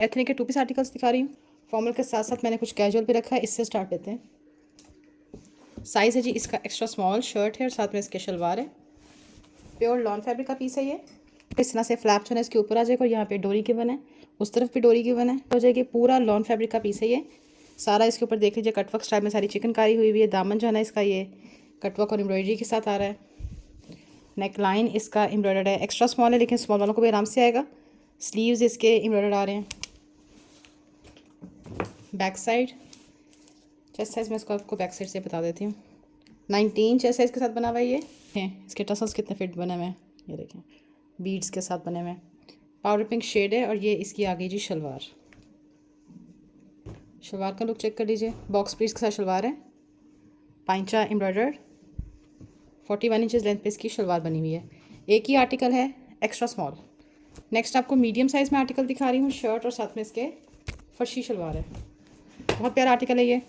Ethnic के to piece articles दिखा रही हूँ। फॉर्मल के साथ साथ मैंने कुछ कैजुअल भी रखा है। इससे स्टार्ट लेते हैं। साइज़ है जी इसका एक्स्ट्रा स्मॉल शर्ट है और साथ में इसके शलवार है। प्योर लॉन फैब्रिक का पीस है ये। इस तरह से फ्लैप जो है इसके ऊपर आ जाएगा और यहाँ पे डोरी गिवन है, उस तरफ भी डोरी गिवन है, हो जाएगी। पूरा लॉन फैब्रिक का पीस है ये सारा। इसके ऊपर देख लीजिए कटवर्क स्टाइल में सारी चिकनकारी हुई हुई है। दामन जो है ना इसका ये कटवर्क और एम्ब्रॉयडरी के साथ आ रहा है। नेक लाइन इसका एम्ब्रॉयडर्ड है, एक्स्ट्रा स्मॉल है लेकिन स्मॉल वालों को भी आराम से आएगा। स्लीव्स इसके एम्ब्रॉयडर्ड आ रहे हैं। बैक साइड चेस्ट साइज़ मैं इसको आपको बैक साइड से बता देती हूँ। 19 चेस्ट साइज़ के साथ बना हुआ है ये हैं। इसके टसल्स कितने फिट बने हुए हैं ये देखें, बीड्स के साथ बने हुए हैं। पाउडर पिंक शेड है और ये इसकी आ गई जी शलवार। शलवार का लुक चेक कर लीजिए। बॉक्स पीस के साथ शलवार है, पाइंचा एम्ब्रॉयडर्ड, 41 इंचज़ लेंथ पे इसकी शलवार बनी हुई है। एक ही आर्टिकल है एक्स्ट्रा स्मॉल। नेक्स्ट आपको मीडियम साइज़ में आर्टिकल दिखा रही हूँ। शर्ट और साथ में इसके फर्शी शलवार है। बहुत प्यारा आर्टिकल है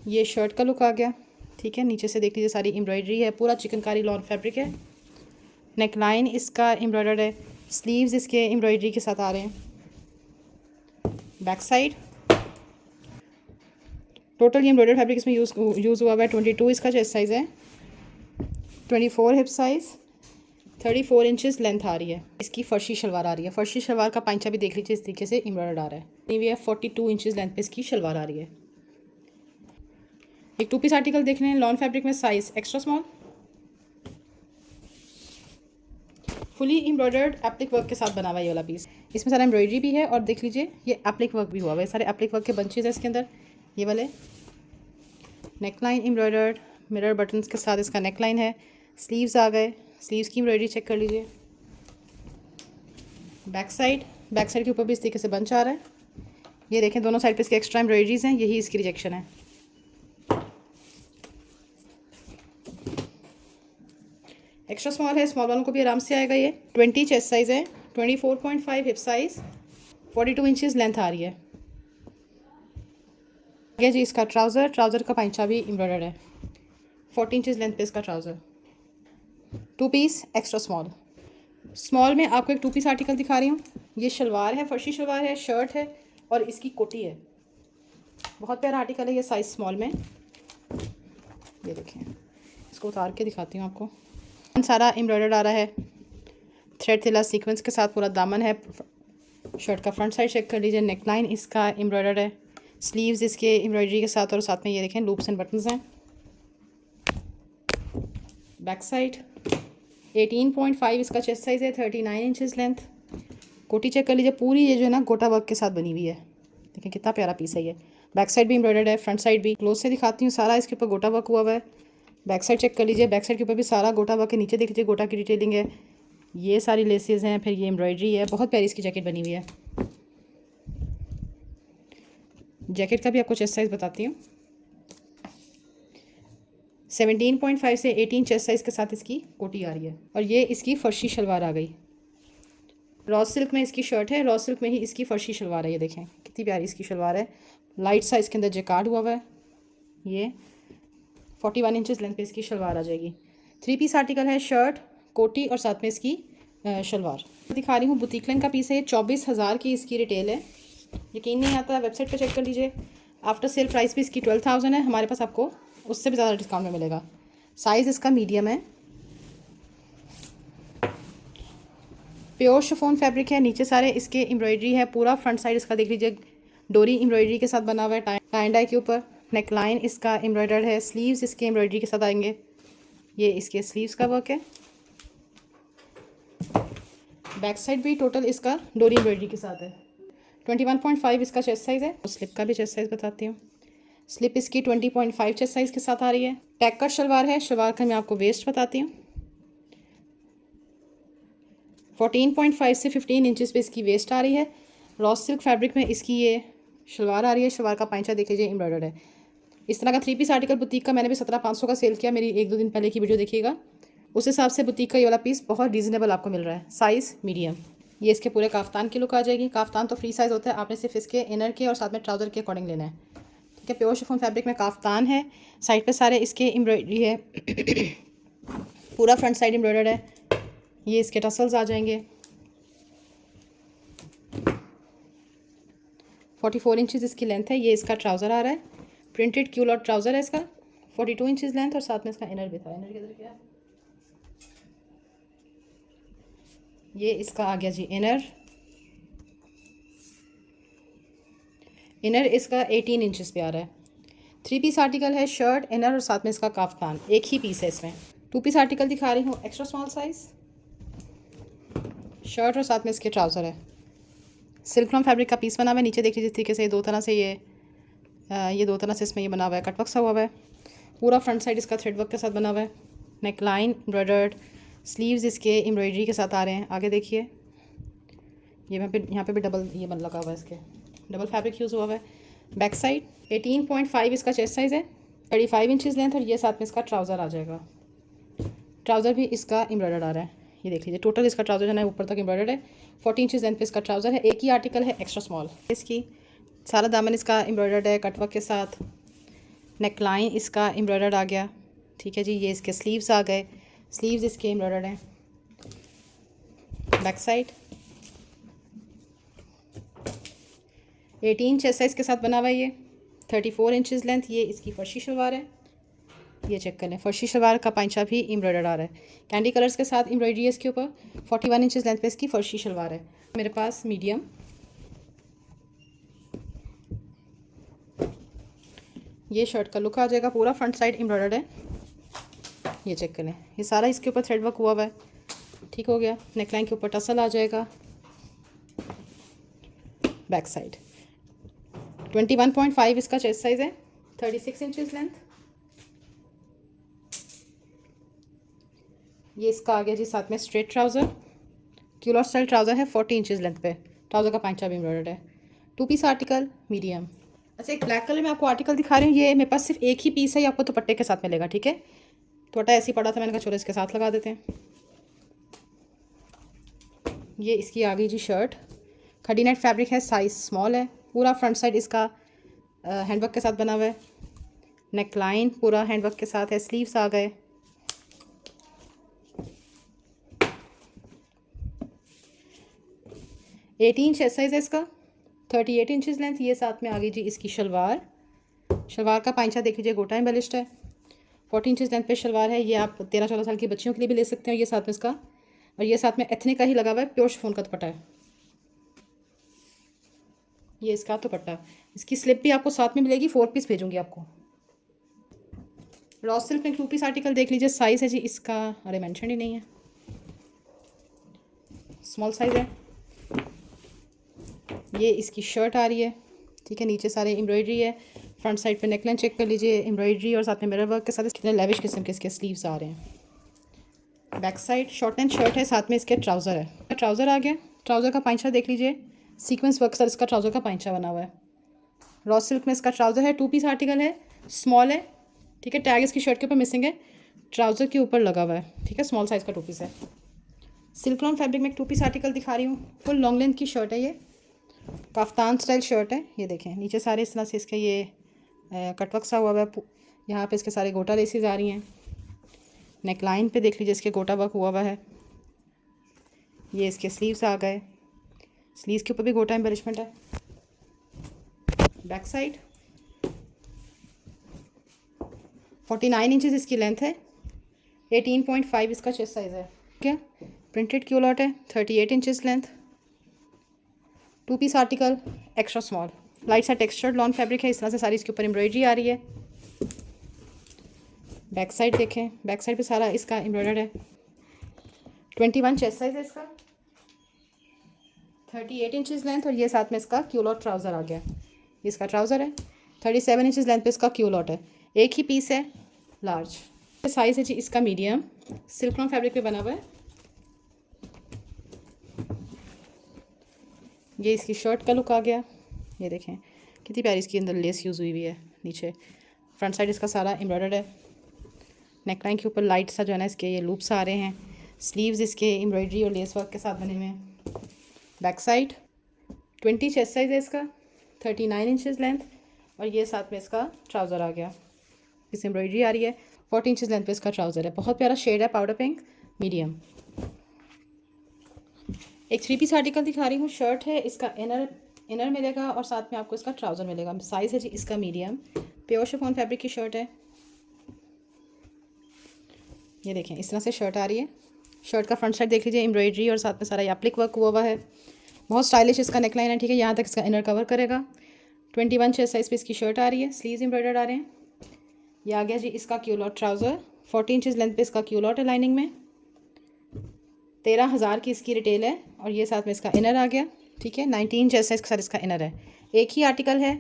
ये शर्ट का लुक आ गया, ठीक है। नीचे से देख लीजिए सारी एम्ब्रॉयडरी है, पूरा चिकनकारी लॉन फैब्रिक है। नेक लाइन इसका एम्ब्रॉयडर्ड है, स्लीव्स इसके एम्ब्रॉयडरी के साथ आ रहे हैं। बैक साइड टोटल ये एम्ब्रॉयडर्ड फैब्रिक इसमें यूज़ हुआ है। 22 इसका चेस्ट साइज़ है, 24 हिप साइज़, 34 इंचज़ लेंथ आ रही है। इसकी फर्शी शलवार आ रही है। फर्शी शलवार का पांचा भी देख लीजिए इस तरीके से एम्ब्रॉयडर्ड आ रहा है। ये 42 इंचज़ लेंथ पे इसकी शलवार आ रही है। एक टू पीस आर्टिकल देख रहे हैं लॉन फैब्रिक में, size extra small, fully embroidered applique work के साथ बना हुआ ये वाला पीस। इसमें सारा एम्ब्रॉयडरी भी है और देख लीजिए ये एप्लिक वर्क भी हुआ हुआ है। सारे एप्लिक वर्क के बंचेज है इसके अंदर ये वाले। Neck line embroidered, mirror buttons के साथ इसका नेक लाइन है। स्लीव्स आ गए, स्लीव्स की एम्ब्रॉयडरी चेक कर लीजिए। बैक साइड के ऊपर भी इस तरीके से बंच आ रहा है। ये देखें दोनों साइड पे इसके एक्स्ट्रा एम्ब्रॉयडरीज हैं, यही इसकी रिजेक्शन है। एक्स्ट्रा स्मॉल है, स्मॉल वालों को भी आराम से आएगा ये। 20 चेस्ट साइज़ है, 24.5 हिप साइज़, 42 इंचज़ लेंथ आ रही है। ये जी इसका ट्राउज़र का पांचा भी एम्ब्रॉयडर्ड है, 40 इंचज़ लेंथ पे इसका trouser. Two piece extra small में आपको एक टू पीस आर्टिकल दिखा रही हूँ। ये शलवार है, फर्शी शलवार है, शर्ट है और इसकी कोटी है। बहुत प्यारा आर्टिकल है ये साइज़ स्मॉल में। ये देखें, इसको उतार के दिखाती हूँ आपको। सारा एम्ब्रॉयडर्ड आ रहा है, थ्रेड थिला सीक्वेंस के साथ पूरा दामन है। शर्ट का फ्रंट साइड चेक कर लीजिए। नेक लाइन इसका एम्ब्रॉयडर्ड है, स्लीव्स इसके एम्ब्रॉयडरी के साथ और साथ में ये देखें लूप्स एंड बटन्स हैं। बैक साइड 18.5 इसका चेस्ट साइज़ है, 39 इंचज़ लेंथ। कोटी चेक कर लीजिए, पूरी ये जो है ना गोटा वर्क के साथ बनी हुई है। देखें कितना प्यारा पीस है ये। बैक साइड भी एम्ब्रॉयडर्ड है, फ्रंट साइड भी। क्लोज से दिखाती हूँ, सारा इसके ऊपर गोटा वर्क हुआ हुआ है। बैक साइड चेक कर लीजिए, बैक साइड के ऊपर भी सारा गोटा वर्क है। नीचे देख लीजिए गोटा की डिटेलिंग है, ये सारी लेसेस हैं, फिर ये एम्ब्रॉयडरी है। बहुत प्यारी इसकी जैकेट बनी हुई है। जैकेट का भी आपको चेस्ट साइज़ बताती हूँ। 17.5 से 18 चेस्ट साइज़ के साथ इसकी कोटी आ रही है और ये इसकी फर्शी शलवार आ गई। रॉ सिल्क में इसकी शर्ट है, रॉ सिल्क में ही इसकी फर्शी शलवार है। ये देखें कितनी प्यारी इसकी शलवार है। लाइट साइज़ के अंदर जेकार्ड हुआ हुआ है। ये 41 इंचज़ लेंथ पे इसकी शलवार आ जाएगी। थ्री पीस आर्टिकल है, शर्ट, कोटी और साथ में इसकी शलवार। दिखा रही हूँ बुटीक लाइन का पीस है। 24,000 की इसकी रिटेल है। यकीन नहीं आता, वेबसाइट पे चेक कर लीजिए। आफ्टर सेल प्राइस भी इसकी 12,000 है। हमारे पास आपको उससे भी ज़्यादा डिस्काउंट में मिलेगा। साइज़ इसका मीडियम है। प्योर शिफॉन फैब्रिक है। नीचे सारे इसके एम्ब्रॉयडरी है। पूरा फ्रंट साइड इसका देख लीजिए डोरी एम्ब्रॉयडरी के साथ बना हुआ है, टाई एंड डाई के ऊपर। नेक लाइन इसका एम्ब्रॉयडर्ड है, स्लीव्स इसके एम्ब्रॉयडरी के साथ आएंगे। ये इसके स्लीव्स का वर्क है। बैक साइड भी टोटल इसका डोरी एम्ब्रॉयडरी के साथ है। 21.5 इसका चेस्ट साइज़ है। स्लिप का भी चेस्ट साइज़ बताती हूँ। स्लिप इसकी 20.5 चेस्ट साइज़ के साथ आ रही है। टैग कट शलवार है। शलवार का मैं आपको वेस्ट बताती हूँ। 14.5 से 15 इंचज़ पे इसकी वेस्ट आ रही है। रॉ सिल्क फैब्रिक में इसकी ये शलवार आ रही है। शलवार का पांचा देख लीजिए एम्ब्रॉयडर्ड है। इस तरह का थ्री पीस आर्टिकल बुटीक का मैंने भी 17,500 का सेल किया। मेरी 1-2 दिन पहले की वीडियो देखिएगा, उस हिसाब से बुटीक का ये वाला पीस बहुत रीज़नेबल आपको मिल रहा है। Size medium. ये इसके पूरे काफ्तान की लुक आ जाएगी। काफ्तान तो फ्री साइज़ होता है, आपने सिर्फ इसके इनर के और साथ में ट्राउज़र के अकॉर्डिंग लेना है, ठीक है। प्योर शिफॉन फैब्रिक में काफ्तान है। साइड पे सारे इसके एम्ब्रॉयडरी है। पूरा फ्रंट साइड एम्ब्रॉयडर्ड है। ये इसके टसल्स आ जाएंगे। 44 इंचज़ इसकी लेंथ है। ये इसका ट्राउज़र आ रहा है, प्रिंटेड क्यूलॉट ट्राउज़र है इसका, 42 इंचज़ लेंथ और साथ में इसका इनर भी था। इनर किधर गया? ये इसका आ गया जी इनर। इनर इसका 18 इंचज़ पे आ रहा है। 3 पीस आर्टिकल है, शर्ट, इनर और साथ में इसका काफ्तान, एक ही पीस है इसमें। 2 पीस आर्टिकल दिखा रही हूँ, एक्स्ट्रा स्मॉल साइज़, शर्ट और साथ में इसके ट्राउज़र है। सिल्क लॉन फैब्रिक का पीस बना हुआ है। नीचे देख लीजिए, इस तरीके से दो तरह से ये दो तरह से इसमें ये बना हुआ है, कटवर्क सा हुआ है। पूरा फ्रंट साइड इसका थ्रेड वर्क के साथ बना हुआ है। नेक लाइन एम्ब्रॉयडर्ड, स्लीव्स इसके एम्ब्रॉयडरी के साथ आ रहे हैं। आगे देखिए, ये यहाँ पे भी डबल ये बन लगा हुआ है, इसके डबल फैब्रिक यूज़ हुआ हुआ है। बैक साइड 18.5 इसका चेस्ट साइज़ है, 35 इंचज़ लेंथ और ये साथ में इसका ट्राउज़र आ जाएगा। ट्राउज़र भी इसका एम्ब्रॉयडर्ड आ रहा है, ये देख लीजिए। टोटल इसका ट्राउज़र जो है ऊपर तक एम्ब्रॉयडर्ड है। 40 इंचज़ लेंथ पे इसका ट्राउज़र है। एक ही आर्टिकल है, एक्स्ट्रा स्मॉल। इसकी सारा दामन इसका एम्ब्रॉयडर्ड है कटवर्क के साथ। नेक लाइन इसका एम्ब्रॉयडर्ड आ गया, ठीक है जी। ये इसके स्लीव्स आ गए, स्लीव्स इसके एम्ब्रॉयडर्ड हैं। बैक साइड 18 चेस्ट साइज़ के साथ बना हुआ है ये, 34 इंचज़ लेंथ। ये इसकी फर्शी शलवार है, ये चेक कर लें। फर्शी शलवार का पांचा भी एम्ब्रॉयडर्ड आ रहा है, कैंडी कलर्स के साथ एम्ब्रॉयडरी है इसके ऊपर। 41 इंचज़ लेंथ पे इसकी फर्शी शलवार है। मेरे पास मीडियम, ये शर्ट का लुक आ जाएगा। पूरा फ्रंट साइड एम्ब्रॉयडर्ड है, ये चेक कर लें। ये सारा इसके ऊपर थ्रेड वर्क हुआ हुआ है, ठीक हो गया। नेकलाइन के ऊपर टसल आ जाएगा। बैक साइड 21.5 इसका चेस्ट साइज़ है, 36 इंचज़ लेंथ। ये इसका आ गया जी साथ में straight trouser, culotte style trouser है, 40 इंचज़ लेंथ पे। ट्राउज़र का पांचा भी एम्ब्रॉयडर्ड है। 2 पीस आर्टिकल मीडियम। अच्छा, एक ब्लैक कलर में आपको आर्टिकल दिखा रही हूँ। ये मेरे पास सिर्फ एक ही पीस है, ये आपको दुपट्टे के साथ मिलेगा, ठीक है। दुपट्टा ऐसे ही पड़ा था, मैंने कहा चलो इसके साथ लगा देते हैं। ये इसकी आ गई जी शर्ट, खड़ी नेट फैब्रिक है, साइज़ स्मॉल है। पूरा फ्रंट साइड इसका हैंडवर्क के साथ बना हुआ है। नेक लाइन पूरा हैंडवर्क के साथ है, स्लीव्स आ गए। एटीन चेस्ट साइज़ है इसका, 38 इंचज़ लेंथ। ये साथ में आ गई जी इसकी शलवार। शलवार का पांचा देख लीजिए, गोटा एम्बेलिश्ड है। 40 इंचज़ लेंथ पे शलवार है। ये आप 13-14 साल की बच्चियों के लिए भी ले सकते हैं। ये साथ में इसका, और ये साथ में एथनिक का ही लगा हुआ है, प्योर शिफॉन का दुपट्टा है। ये इसका दुपट्टा, इसकी स्लिप भी आपको साथ में मिलेगी। 4 पीस भेजूंगी आपको। रॉ सिल्क में 2 पीस आर्टिकल देख लीजिए। साइज़ है जी इसका, अरे मेंशन ही नहीं है, स्मॉल साइज़ है। ये इसकी शर्ट आ रही है, ठीक है। नीचे सारे एम्ब्रॉयडरी है। फ्रंट साइड पे नेकलाइन चेक कर लीजिए, एम्ब्रॉयडरी और साथ में मिरर वर्क के साथ कितने लेविश किस्म के इसके स्लीव्स आ रहे हैं। Back side short and shirt है, साथ में इसके ट्राउज़र है। ट्राउज़र आ गया। ट्राउज़र का पांचा देख लीजिए, सीक्वेंस वर्क के साथ इसका ट्राउज़र का पांचा बना हुआ है। रॉ सिल्क में इसका ट्राउज़र है। 2 पीस आर्टिकल है, स्मॉल है, ठीक है। टैग इसकी शर्ट के ऊपर मिसिंग है, ट्राउज़र के ऊपर लगा हुआ है, ठीक है। स्मॉल साइज़ का 2 पीस है। सिल्क लॉन फैब्रिक में एक 2 पीस आर्टिकल दिखा रही हूँ। फुल लॉन्ग लेंथ की शर्ट है, ये काफ्तान स्टाइल शर्ट है। ये देखें, नीचे सारे इस तरह से इसका ये कटवर्क सा हुआ है। यहाँ पे इसके सारे गोटा लेसेस आ रही हैं। नेक लाइन पे देख लीजिए, इसके गोटा वर्क हुआ है। ये इसके स्लीव्स आ गए, स्लीव्स के ऊपर भी गोटा एम्बेलिशमेंट है। बैक साइड 49 इंचज़ इसकी लेंथ है, 18.5 इसका चेस्ट साइज़ है, ठीक है। प्रिंटेड क्यूलॉट है, 38 inches length. 2 piece article, extra small, light सा टेक्सचर्ड लॉन फैब्रिक है। इस तरह से सारी इसके ऊपर एम्ब्रॉयडरी आ रही है। बैक साइड देखें, बैक साइड पे सारा इसका एम्ब्रॉयडर्ड है। 21 चेस्ट साइज़ है इसका, 38 इंचज़ लेंथ और ये साथ में इसका क्यूलॉट ट्राउज़र आ गया। इसका ट्राउज़र है, 37 इंचज़ लेंथ पे इसका क्यूलॉट है। एक ही पीस है, लार्ज साइज़ है जी इसका मीडियम। सिल्क लॉन फैब्रिक पे बना हुआ है। ये इसकी शर्ट का लुक आ गया। ये देखें कितनी प्यारी इसकी अंदर लेस यूज़ हुई है। नीचे फ्रंट साइड इसका सारा एम्ब्रॉयडर्ड है। नेकलाइन के ऊपर लाइट सा जो है ना इसके ये लूप्स आ रहे हैं। स्लीव्स इसके एम्ब्रॉयडरी और लेस वर्क के साथ बने हुए हैं। बैक साइड 20 चेस्ट साइज़ है इसका, 39 इंचज़ लेंथ और ये साथ में इसका ट्राउज़र आ गया। इस एम्ब्रॉयडरी आ रही है। 40 इंचज़ लेंथ पे इसका ट्राउज़र है। बहुत प्यारा शेड है, पाउडर पिंक मीडियम। एक 3 पीस आर्टिकल दिखा रही हूँ। शर्ट है, इसका इनर इनर मिलेगा और साथ में आपको इसका ट्राउज़र मिलेगा। साइज़ है जी इसका मीडियम। प्योर शिफॉन फैब्रिक की शर्ट है। ये देखें इस तरह से शर्ट आ रही है। शर्ट का फ्रंट साइड देख लीजिए, एम्ब्रॉयडरी और साथ में सारा एप्लिक वर्क हुआ है। बहुत स्टाइलिश इसका नेकलाइन है, ठीक है। यहाँ तक इसका इनर कवर करेगा। 21 चेस्ट साइज़ पे इसकी शर्ट आ रही है। स्लीव्स एम्ब्रॉयडर्ड आ रहे हैं। ये आ गया जी इसका क्यूलॉट ट्राउज़र। 14 इंचज़ लेंथ पे इसका क्यूलॉट है लाइनिंग में। 13,000 की इसकी रिटेल है और ये साथ में इसका इनर आ गया, ठीक है। 19 चेस्ट साइज़ के साथ इसका इनर है। एक ही आर्टिकल है,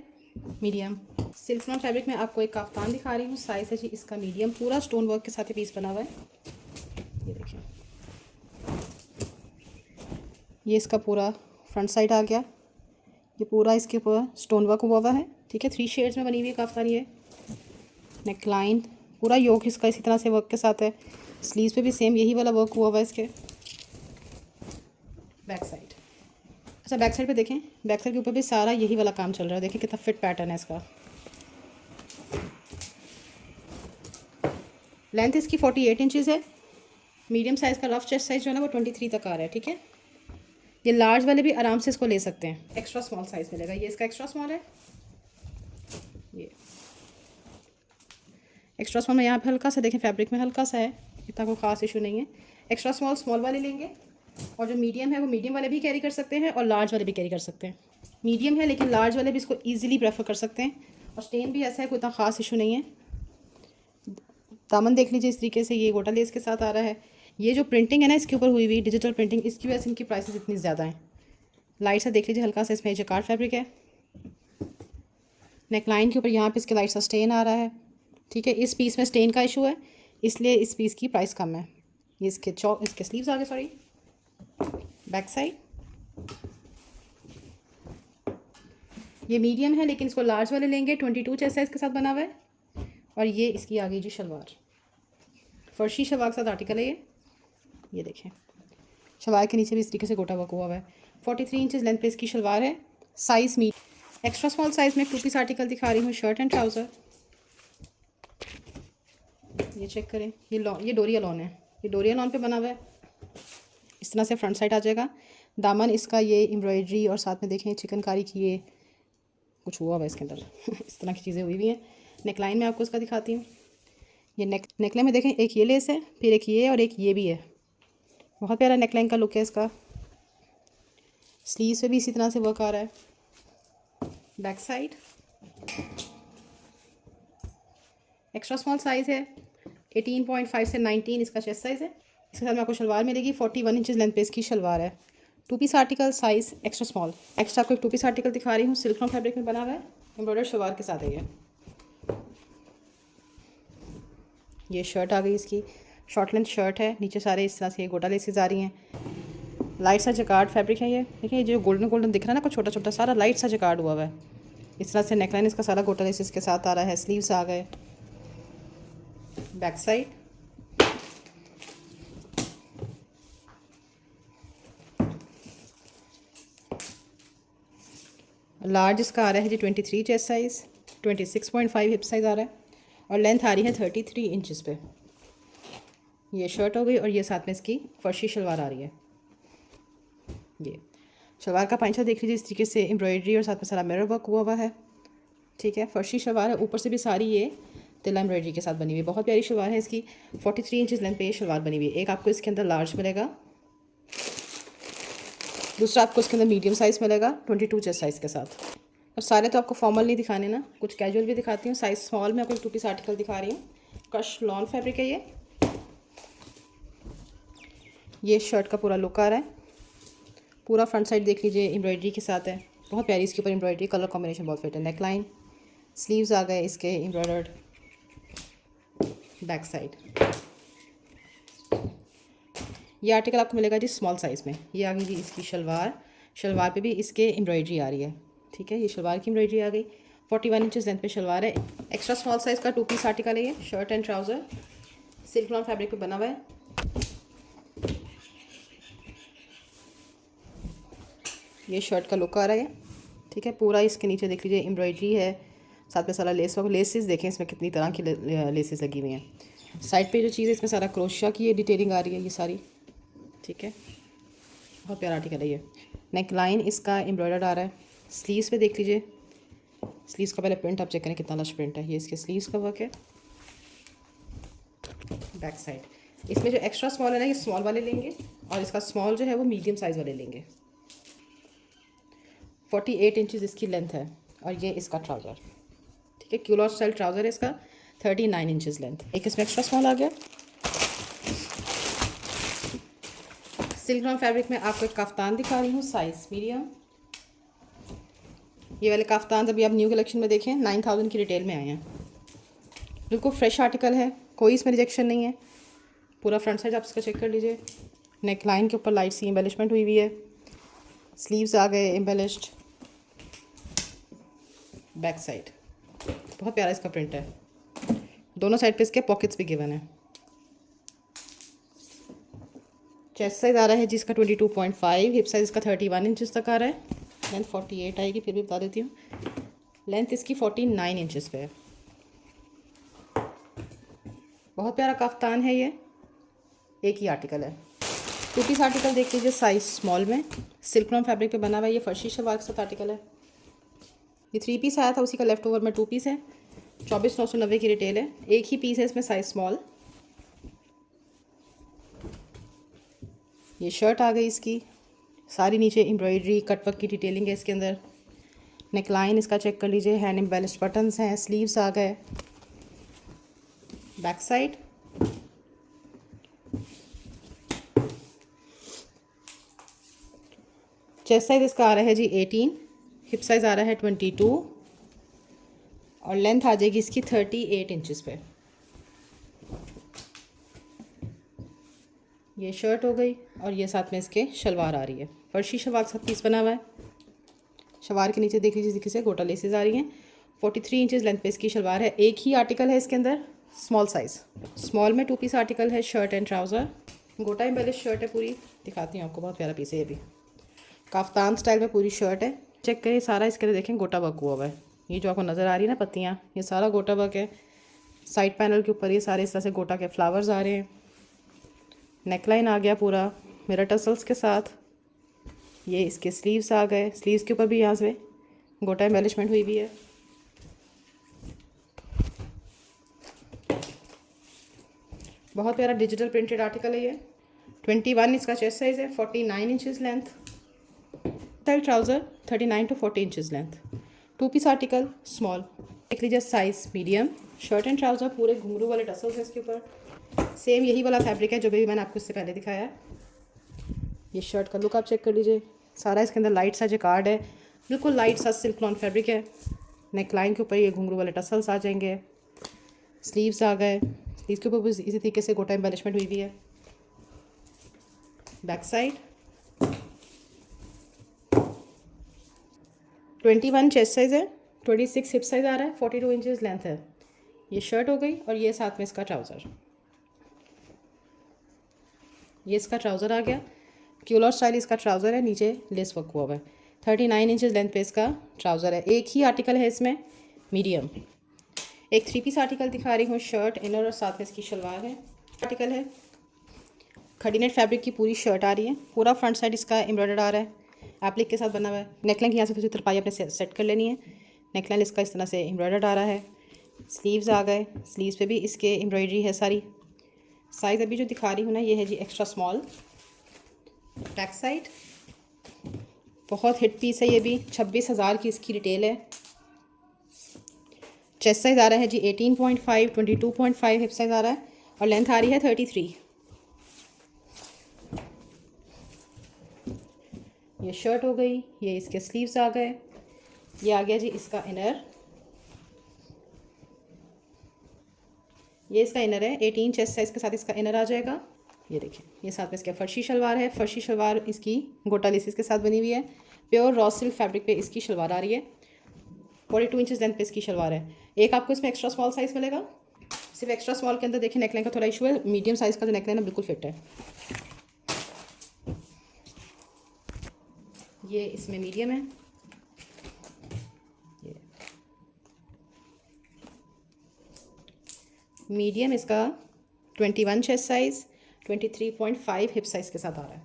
मीडियम। सिल्क नॉन फैब्रिक में आपको एक काफ्तान दिखा रही हूँ। साइज़ है जी इसका मीडियम। पूरा स्टोन वर्क के साथ ही पीस बना हुआ है। ये देखिए, ये इसका पूरा फ्रंट साइड आ गया। ये पूरा इसके ऊपर स्टोन वर्क हुआ है, ठीक है। 3 शेड्स में बनी हुई है काफ्तान। ये नेकलाइन पूरा योक इसका इसी तरह से वर्क के साथ है। स्लीव्स पे भी सेम यही वाला वर्क हुआ है इसके। बैक साइड, अच्छा बैक साइड पे देखें, बैक साइड के ऊपर भी सारा यही वाला काम चल रहा है। देखिए कितना फिट पैटर्न है इसका। लेंथ इसकी 48 इंचज़ है। मीडियम साइज़ का रफ चेस्ट साइज़ जो है ना वो 23 तक आ रहा है, ठीक है। ये लार्ज वाले भी आराम से इसको ले सकते हैं। एक्स्ट्रा स्मॉल साइज़ मिलेगा। ये इसका एक्स्ट्रा स्मॉल है। ये एक्स्ट्रा स्मॉल में यहाँ पे हल्का सा देखें, फैब्रिक में हल्का सा है, इतना कोई ख़ास इशू नहीं है। एक्स्ट्रा स्मॉल स्मॉल वाले लेंगे और जो मीडियम है वो मीडियम वाले भी कैरी कर सकते हैं और लार्ज वाले भी कैरी कर सकते हैं। मीडियम है लेकिन लार्ज वाले भी इसको ईजिली प्रेफर कर सकते हैं। और स्टेन भी ऐसा है, कोई इतना ख़ास इशू नहीं है। दामन देख लीजिए इस तरीके से, ये गोटा लेस के साथ आ रहा है। ये जो प्रिंटिंग है ना इसके ऊपर हुई हुई डिजिटल प्रिंटिंग, इसकी वजह से इनकी प्राइसेस इतनी ज़्यादा हैं। लाइट सा देख लीजिए, हल्का सा इसमें जैकार्ड फैब्रिक है। नेकलाइन के ऊपर यहाँ पे इसके लाइट सा स्टेन आ रहा है, ठीक है। इस पीस में स्टेन का इशू है, इसलिए इस पीस की प्राइस कम है। ये इसके स्लीव्स आ गए, सॉरी। बैक साइड ये मीडियम है लेकिन इसको लार्ज वाले लेंगे। 22 चेस्ट साइज़ के साथ बना हुआ है। और ये इसकी आ गई जी शलवार। फर्शी शलवार के साथ आर्टिकल है ये देखें। शलवार के नीचे भी इस तरीके से गोटा वर्क हुआ है। 43 इंचज़ लेंथ पे इसकी शलवार है। साइज़ एक्स्ट्रा स्मॉल साइज़ में 2 पीस आर्टिकल दिखा रही हूँ, शर्ट एंड ट्राउज़र। ये चेक करें, ये डोरिया लॉन है। ये डोरिया लॉन पे बना हुआ है। इस तरह से फ्रंट साइड आ जाएगा। दामन इसका ये एम्ब्रॉयडरी और साथ में देखें चिकनकारी की ये कुछ हुआ हुआ है इसके अंदर इस तरह की चीज़ें हुई हुई हैं। नेकलाइन में आपको इसका दिखाती हूँ। ये नेकलाइन में देखें, एक ये लेस है, फिर एक ये और एक ये भी है। बहुत प्यारा नेकलाइन का लुक है इसका। स्लीव्स पे भी इसी तरह से वर्क आ रहा है। Back side extra small size है। 18.5 से 19 इसका चेस्ट साइज़ है। इसके साथ में आपको शलवार मिलेगी। 41 इंचज़ लेंथ पे इसकी शलवार है। 2 piece article, size extra small. Extra आपको एक 2 पीस आर्टिकल दिखा रही हूँ, सिल्क नॉन फैब्रिक में बना हुआ है। एम्ब्रॉयडर्ड शलवार के साथ है ये शर्ट आ गई इसकी। शॉर्ट लेंथ शर्ट है, नीचे सारे इस तरह से गोटा लेसेस आ रही हैं। लाइट सा जकार्ड फैब्रिक है ये। देखिए ये जो गोल्डन गोल्डन दिख रहा है ना, कुछ छोटा छोटा सारा लाइट सा जकार्ड हुआ है। इस तरह से नेकलाइन इसका सारा गोटा लेसेस के साथ आ रहा है। स्लीव्स आ गए। बैक साइड लार्ज इसका आ रहा है जी 23 चेस्ट साइज़, 26.5 हिप साइज़ आ रहा है और लेंथ आ रही है 33 इंचज़ पे। ये शर्ट हो गई और ये साथ में इसकी फर्शी शलवार आ रही है। ये शलवार का पांचा देख लीजिए, इस तरीके से एम्ब्रॉयडरी और साथ में सारा मिरर वर्क हुआ है, ठीक है। फर्शी शलवार है, ऊपर से भी सारी ये तिला एम्ब्रॉयडरी के साथ बनी हुई है। बहुत प्यारी शलवार है इसकी। 43 इंचज़ लेंथ पे ये शलवार बनी हुई है। एक आपको इसके अंदर लार्ज मिलेगा, दूसरा आपको इसके अंदर मीडियम साइज़ मिलेगा 22 चेस्ट साइज़ के साथ। और सारे तो आपको फॉर्मल नहीं दिखाने ना, कुछ कैजुअल भी दिखाती हूँ। साइज़ स्मॉल में आपको 2 पीस आर्टिकल दिखा रही हूँ। क्रश लॉन फैब्रिक है ये शर्ट का पूरा लुक आ रहा है। पूरा फ्रंट साइड देख लीजिए, एम्ब्रॉयडरी के साथ है। बहुत प्यारी इसके ऊपर एम्ब्रॉयडरी, कलर कॉम्बिनेशन बहुत फिट है। नेकलाइन, स्लीव्स आ गए इसके एम्ब्रॉयडर्ड। बैक साइड ये आर्टिकल आपको मिलेगा जी स्मॉल साइज़ में। ये आ गई जी इसकी शलवार। शलवार पे भी इसके एम्ब्रॉयडरी आ रही है, ठीक है। ये शलवार की एम्ब्रॉयडरी आ गई। 41 इंचज़ लेंथ पे शलवार है। एक्स्ट्रा स्मॉल साइज़ का 2 पीस आर्टिकल है ये। Shirt and trouser silk lawn fabric पे बना हुआ है। ये शर्ट का लुक आ रहा है, ठीक है। पूरा इसके नीचे देख लीजिए एम्ब्रॉयडरी है, साथ में सारा लेस वर्क। लेसेस देखें इसमें कितनी तरह की लेसेस लगी हुई हैं। साइड पे जो चीज़ है इसमें सारा क्रोशिया की डिटेलिंग आ रही है ये सारी, ठीक है। बहुत प्यारा आर्टिकल है ये। नेक लाइन इसका एम्ब्रॉयडर्ड आ रहा है। स्लीव्स पे देख लीजिए, स्लीव्स का पहले प्रिंट आप चेक करें कितना लश प्रिंट है। ये इसके स्लीव्स का वर्क है। बैक साइड इसमें जो एक्स्ट्रा स्मॉल है ना, ये स्मॉल वाले लेंगे और इसका स्मॉल जो है वो मीडियम साइज़ वाले लेंगे। 48 इंचज़ इसकी लेंथ है और ये इसका ट्राउज़र, ठीक है, क्यूलॉट स्टाइल ट्राउज़र है इसका, 39 इंचज़ लेंथ। एक इसमें एक्स्ट्रा स्मॉल आ गया। सिल्क रॉन फैब्रिक में आपको एक काफ्तान दिखा रही हूँ, साइज़ मीडियम। ये वाले काफ्तान अभी आप न्यू कलेक्शन में देखें 9000 की रिटेल में आए हैं। बिल्कुल फ्रेश आर्टिकल है, कोई इसमें रिजेक्शन नहीं है। पूरा फ्रंट साइड आप इसका चेक कर लीजिए। नेक लाइन के ऊपर लाइट सी एम्बेलिशमेंट हुई हुई है। स्लीव्स आ गए एम्बेलिश्ड। बैक साइड बहुत प्यारा इसका प्रिंट है। दोनों साइड पे इसके पॉकेट्स भी गिवन है। चेस्ट साइज़ आ रहा है जिसका 22.5, हिप साइज़ इसका 31 इंचज़ तक आ रहा है। लेंथ 48 आएगी, फिर भी बता देती हूँ। लेंथ इसकी 49 इंचज़ पे है। बहुत प्यारा काफ्तान है ये, एक ही आर्टिकल है। 2 पीस आर्टिकल देख लीजिए, साइज़ स्मॉल में, सिल्क रॉन फैब्रिक पे बना हुआ है। ये फर्शी शलवार के साथ आर्टिकल है। ये 3 पीस आया था, उसी का लेफ्ट ओवर में 2 पीस है। 24,990 की रिटेल है। एक ही पीस है इसमें, साइज़ स्मॉल। ये शर्ट आ गई इसकी, सारी नीचे एम्ब्रॉयडरी कटवर्क की डिटेलिंग है इसके अंदर। नेक लाइन इसका चेक कर लीजिए, हैंड एम्बेलिश्ड बटन्स हैं। स्लीव्स आ गए। बैक साइड चेस्ट साइज इसका आ रहा है जी 18, हिप साइज़ आ रहा है 22 और लेंथ आ जाएगी इसकी 38 इंचज़ पे। ये शर्ट हो गई और ये साथ में इसके शलवार आ रही है। फर्शी शलवार के साथ पीस बना हुआ है। शलवार के नीचे देख लीजिए देखिए से गोटा लेसेस आ रही हैं। 43 इंचज़ लेंथ पे इसकी शलवार है। एक ही आर्टिकल है इसके अंदर, स्मॉल साइज़। स्मॉल में 2 पीस आर्टिकल है, शर्ट एंड ट्राउज़र। गोटा एम्बेलिश शर्ट है पूरी, दिखाती हूँ आपको, बहुत प्यारा पीस है ये भी। काफ्तान स्टाइल में पूरी शर्ट है। चेक करिए सारा इसके अंदर देखें गोटा वर्क हुआ हुआ है। ये जो आपको नज़र आ रही है ना पत्तियाँ, ये सारा गोटा वर्क है। साइड पैनल के ऊपर ये सारे इस तरह से गोटा के फ्लावर्स आ रहे हैं। नेकलाइन आ गया पूरा मिरर टसल्स के साथ। ये इसके स्लीव्स आ गए, स्लीव्स के ऊपर भी यहाँ से गोटा एम्बेलिशमेंट हुई हुई है। बहुत प्यारा डिजिटल प्रिंटेड आर्टिकल है ये। 21 इसका चेस्ट साइज़ है, 49 inches length. Style trouser 39 to 40 inches length. 2 piece article small. देख लीजिए size medium. Shirt and trouser पूरे घुंघरू वाले टसल्स हैं इसके ऊपर। सेम यही वाला फैब्रिक है जो भी मैंने आपको इससे पहले दिखाया है। ये शर्ट का लुक आप चेक कर लीजिए, सारा इसके अंदर लाइट सा जैकार्ड है, बिल्कुल लाइट सा सिल्क लॉन फैब्रिक है। नेक लाइन के ऊपर ये घुंघरू वाले टसल्स आ जाएंगे। स्लीव्स आ गए, स्लीव्स के ऊपर भी इसी तरीके से गोटा एम्बेलिशमेंट हुई हुई है। बैक साइड 21 चेस्ट साइज़ है, 26 हिप साइज़ आ रहा है, 42 इंचज़ लेंथ है। ये शर्ट हो गई और ये साथ में इसका ट्राउज़र। ये इसका ट्राउज़र आ गया, क्यूलर स्टाइल इसका ट्राउज़र है, नीचे लेस वर्क हुआ हुआ है। 39 इंचज़ लेंथ पे इसका ट्राउज़र है। एक ही आर्टिकल है इसमें, मीडियम। एक 3 पीस आर्टिकल दिखा रही हूँ, शर्ट इनर और साथ में इसकी शलवार है। आर्टिकल है खड़ीनेट फैब्रिक की पूरी शर्ट आ रही है। पूरा फ्रंट साइड इसका एम्ब्रॉयडर्ड आ रहा है, एप्लिक के साथ बना हुआ है। नेकलाइन की यहाँ से फिर तरपाई अपने सेट कर लेनी है। नेकलाइन इसका इस तरह से एम्ब्रॉयडर्ड आ रहा है। स्लीव्स आ गए, स्लीव्स पे भी इसके एम्ब्रॉयडरी है सारी। साइज़ अभी जो दिखा रही हूँ ना, ये है जी एक्स्ट्रा स्मॉल। बैक साइड बहुत हिट पीस है ये भी, 26,000 की इसकी रिटेल है। चेस्ट साइज़ आ रहा है जी 18.5, 22.5 हिप साइज़ आ रहा है और लेंथ आ रही है 33। ये शर्ट हो गई, ये इसके स्लीव्स आ गए। ये आ गया जी इसका इनर, ये इसका इनर है। 18 चेस्ट साइज़ के साथ इसका इनर आ जाएगा। ये देखिए, ये साथ में इसका फर्शी शलवार है। फर्शी शलवार इसकी गोटा लेसिस के साथ बनी हुई है। प्योर रॉ सिल्क फैब्रिक पे इसकी शलवार आ रही है। 42 इंचज़ लेंथ पे इसकी शलवार है। एक आपको इसमें एक्स्ट्रा स्मॉल साइज़ मिलेगा। सिर्फ एक्स्ट्रा स्मॉल के अंदर देखिए नेकलाइन का थोड़ा इशू है। मीडियम साइज़ का जो नेकलाइन है बिल्कुल फिट है। ये इसमें मीडियम है। मीडियम इसका 21 चेस्ट साइज़, 23.5 हिप साइज़ के साथ आ रहा है।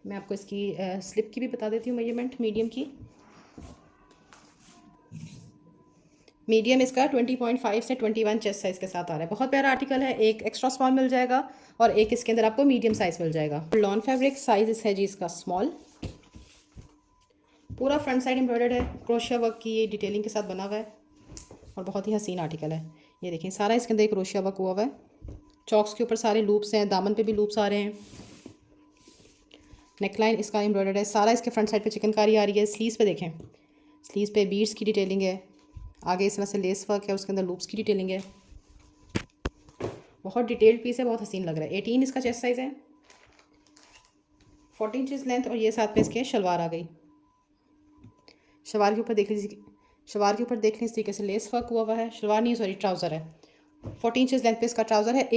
मैं आपको इसकी स्लिप की भी बता देती हूँ मेजरमेंट मीडियम की। मीडियम इसका 20.5 से 21 चेस्ट साइज़ के साथ आ रहा है। बहुत प्यारा आर्टिकल है। एक एक्स्ट्रा स्मॉल मिल जाएगा और एक इसके अंदर आपको मीडियम साइज़ मिल जाएगा। लॉन फैब्रिक, साइज़ है जी इसका स्मॉल। पूरा फ्रंट साइड एम्ब्रॉयडर्ड है, क्रोशिया वर्क की ये डिटेलिंग के साथ बना हुआ है और बहुत ही हसीन आर्टिकल है। ये देखिए सारा इसके अंदर क्रोशिया वर्क हुआ हुआ है। चॉक्स के ऊपर सारे लूप्स हैं, दामन पे भी लूप्स आ रहे हैं। नेकलाइन इसका एम्ब्रॉयडर्ड है, सारा इसके फ्रंट साइड पे चिकनकारी आ रही है। स्लीव्स पे देखें, स्लीव्स पे बीड्स की डिटेलिंग है। आगे इस तरह से लेस वर्क है, उसके अंदर लूप्स की डिटेलिंग है। बहुत डिटेल्ड पीस है, बहुत हसीन लग रहा है। 18 इसका चेस्ट साइज़ है, 14 इंचज़ लेंथ और ये साथ में इसके शलवार आ गई। शलवार के ऊपर देख लीजिए, शलवार के ऊपर देख लें इस तरीके से लेस वर्क हुआ है। शलवार नहीं, सॉरी ट्राउज़र है। 14 इंचज़ लेंथ पे इसका ट्राउज़र है।